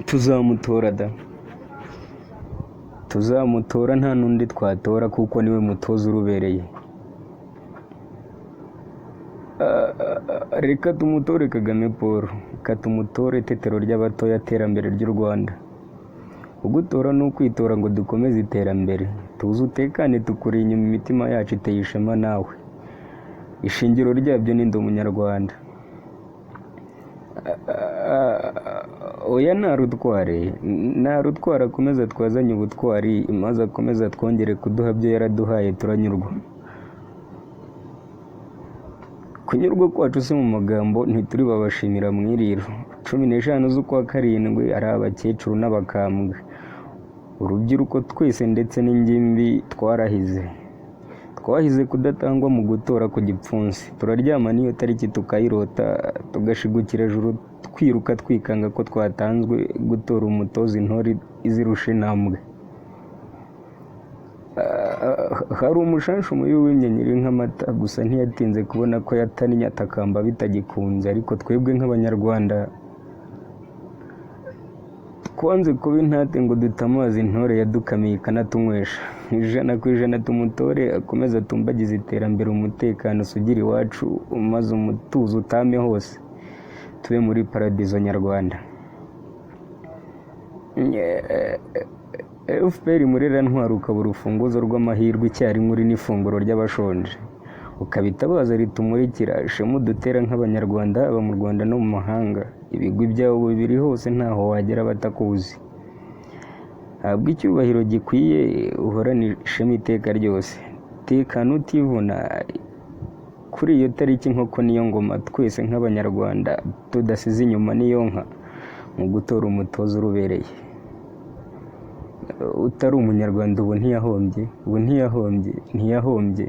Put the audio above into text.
tuzamutora tuzamutora nta n'undi twatora kuko niwe mutoza urubereye. Reka tumutore Kagame Paul, reka tumutore itetero ry'abatoya, iterambere ry'u Rwanda. Ugutora ni ukwitora ngo dukomeze iterambere, tuze utekane tukuri inyuma, imitima yacu iteye ishema nawe, ishingiro ryabyo ni ndi umunyarwanda. Oya ntarutwara akomeza twazanye ubutwari, maze akomeza twongere kuduha byo yaraduhaye turanyurwa. Kunyurwa kwacu si mu magambo, ntituri babashimira mwiriro. 15 z'ukwa karindwi ari abakecuru n'abakambwe, urubyiruko twese ndetse n'ingimbi twahize kudatangwa mu gutora ku gipfunsi. Turaryama n'iyo tariki tukayirota, tugashigukira ejuru twiruka twikanga ko twatanzwe gutora umutoza intore izirusha intambwe. Hari umushanshu mubi w'imyenyeri nk'amata, gusa ntiyatinze kubona ko yatannye atakamba bitagikunze. Ariko twebwe nk'abanyarwanda twanze kuba intate ngo dutamaze intore yadukamiye ikanatunywesha. 100% tumutore, akomeza atumbagize iterambere, umutekano usugira iwacu, maze umutuzo utame hose, tube muri paradizo nyarwanda. FPR murera ntwara ukaba urufunguzo rw'amahirwe, icyarimwe uri n'ifunguro ry'abashonje, ukabitabaza ritumurikira ishema dutera nk'abanyarwanda, aba mu Rwanda no mu mahanga. Ibigwi byawe bibiri hose ntaho wagera batakuzi. Habwa icyubahiro gikwiye, uhorana ishema iteka ryose, tekana utivuna kuri iyo tariki. Nk'uko niyo ngoma twese nk'abanyarwanda tudasize inyuma niyo nka, mu gutora umutoza urubereye. Utari umunyarwanda ubu ntiyahombye, ntiyahombye.